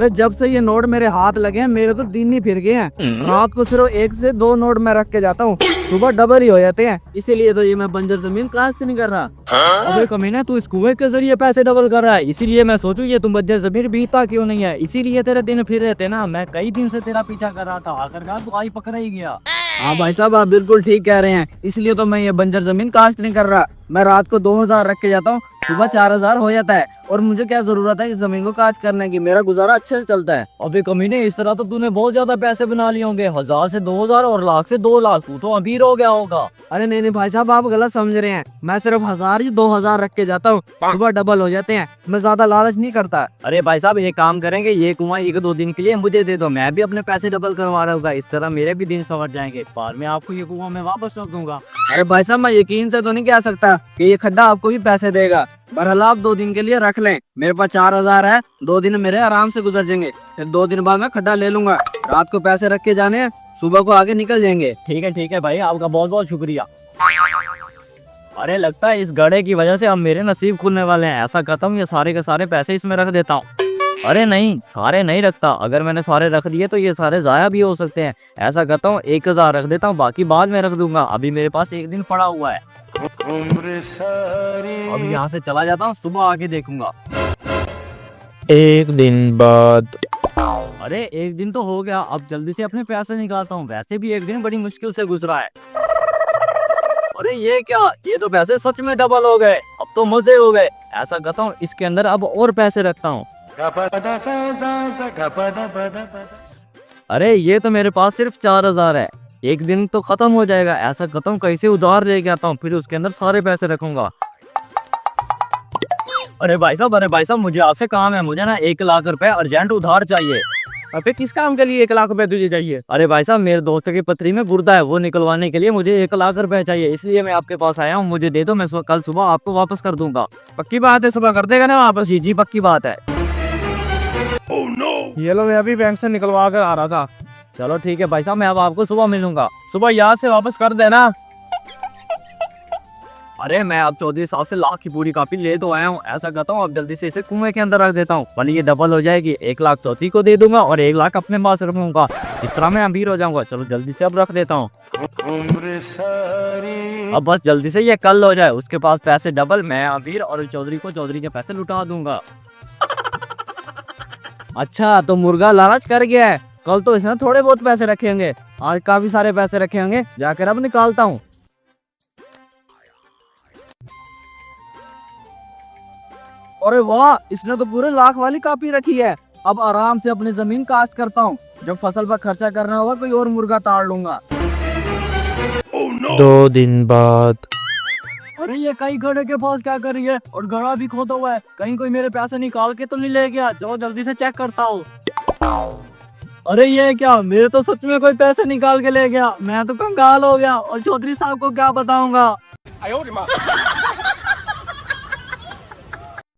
अरे जब से ये नोट मेरे हाथ लगे हैं मेरे तो दिन ही फिर गए हैं। रात को सिर्फ 1 से 2 नोट मैं रख के जाता हूँ, सुबह डबल ही हो जाते हैं। इसीलिए तो ये मैं बंजर जमीन काश्त नहीं कर रहा। अबे कमीना, तू इस कुएं के जरिए पैसे डबल कर रहा है, इसीलिए मैं सोचूं ये तुम बंजर जमीन बीता क्यों नहीं है, इसीलिए तेरे दिन फिर रहते ना। मैं कई दिन से तेरा पीछा कर रहा था, आखिरकार तू आई पकड़ा ही गया। हाँ भाई साहब, आप बिल्कुल ठीक कह रहे हैं। इसलिए तो मैं ये बंजर जमीन काश्त नहीं कर रहा। मैं रात को 2000 रख के जाता हूँ, सुबह 4000 हो जाता है। और मुझे क्या जरूरत है इस जमीन को काश्त करने की, मेरा गुजारा अच्छे से चलता है। अबे कमीने, इस तरह तो तूने बहुत ज्यादा पैसे बना लिए होंगे, 1000 से 2000 और लाख से 2 लाख, तू तो अमीर हो गया होगा। अरे नहीं नहीं भाई साहब, आप गलत समझ रहे हैं। मैं सिर्फ 1000 या 2000 रख के जाता हूँ, सुबह डबल हो जाते हैं। मैं ज्यादा लालच नहीं करता। अरे भाई साहब, ये काम करेंगे, ये कुआं 1-2 दिन के लिए मुझे दे दो, मैं भी अपने पैसे डबल करवा रहा हूँ। इस तरह मेरे भी दिन संवर जाएंगे, बाद में आपको ये कुआं मैं वापस रख दूंगा। अरे भाई साहब, मैं यकीन से तो नहीं कह सकता कि ये खड्डा आपको भी पैसे देगा। बहरहाल आप 2 दिन के लिए रख लें। मेरे पास 4000 है, 2 दिन मेरे आराम से गुजर जाएंगे। फिर 2 दिन बाद मैं खड्डा ले लूंगा। रात को पैसे रख के जाने हैं, सुबह को आगे निकल जाएंगे। ठीक है भाई, आपका बहुत बहुत शुक्रिया। अरे लगता है इस गड्ढे की वजह से अब मेरे नसीब खुलने वाले हैं। ऐसा करता हूँ, ये सारे के सारे पैसे इसमें रख देता हूँ। अरे नहीं, सारे नहीं रखता, अगर मैंने सारे रख दिए तो ये सारे जाया भी हो सकते हैं। ऐसा करता हूँ, 1000 रख देता हूँ, बाकी बाद में रख दूंगा। अभी मेरे पास 1 दिन पड़ा हुआ है। अब यहाँ से चला जाता हूँ, सुबह आके देखूंगा। 1 दिन बाद। अरे 1 दिन तो हो गया, अब जल्दी से अपने पैसे निकालता हूँ। वैसे भी 1 दिन बड़ी मुश्किल से गुजरा है। अरे ये क्या, ये तो पैसे सच में डबल हो गए, अब तो मजे हो गए। ऐसा करता हूँ, इसके अंदर अब और पैसे रखता हूँ। अरे ये तो मेरे पास सिर्फ 4000 है, 1 दिन तो खत्म हो जाएगा। ऐसा करता हूँ, कैसे उधार लेके आता हूँ, फिर उसके अंदर सारे पैसे रखूंगा। अरे भाई साहब, मुझे आपसे काम है। मुझे ना 1 लाख रुपए अर्जेंट उधार चाहिए। अबे किस काम के लिए 1 लाख रुपए तुझे चाहिए? अरे भाई साहब, मेरे दोस्त की पथरी में गुर्दा है, वो निकलवाने के लिए मुझे 1 लाख रुपए चाहिए, इसलिए मैं आपके पास आया हूँ। मुझे दे दो, मैं कल सुबह आपको वापस कर दूंगा। पक्की बात है, सुबह कर देगा ना वापस? जी पक्की बात है। ये लो, मैं अभी बैंक से निकलवा कर आ रहा था। चलो ठीक है भाई साहब, मैं अब आपको सुबह मिलूंगा। सुबह याद से वापस कर देना। अरे मैं अब चौधरी साहब से लाख की पूरी कॉपी ले तो आया हूँ। ऐसा करता हूँ, अब जल्दी से इसे कुएं के अंदर रख देता हूँ, भले ये डबल हो जाएगी। 1 लाख चौथी को दे दूंगा और 1 लाख अपने पास रखूंगा। इस तरह मैं अमीर हो जाऊंगा। चलो जल्दी से अब रख देता हूँ। अब बस जल्दी से ये कल हो जाए, उसके पास पैसे डबल, मैं अमीर, और चौधरी को चौधरी के पैसे लुटा दूंगा। अच्छा, तो मुर्गा लालच कर गया है। कल तो इसने थोड़े बहुत पैसे रखे होंगे, आज काफी सारे पैसे रखे होंगे। जाकर अब निकालता हूँ। अरे वाह, इसने तो पूरे लाख वाली कॉपी रखी है। अब आराम से अपनी जमीन काश्त करता हूँ। जब फसल पर खर्चा करना होगा कोई और मुर्गा ताड़ लूंगा। 2 दिन बाद। अरे ये कहीं घड़े के पास क्या कर रही है, और घड़ा भी खोदा हुआ है, कहीं कोई मेरे पैसे निकाल के तो नहीं ले गया? चलो जल्दी से चेक करता हूँ। अरे ये क्या, मेरे तो सच में कोई पैसे निकाल के ले गया। मैं तो कंगाल हो गया, और चौधरी साहब को क्या बताऊंगा।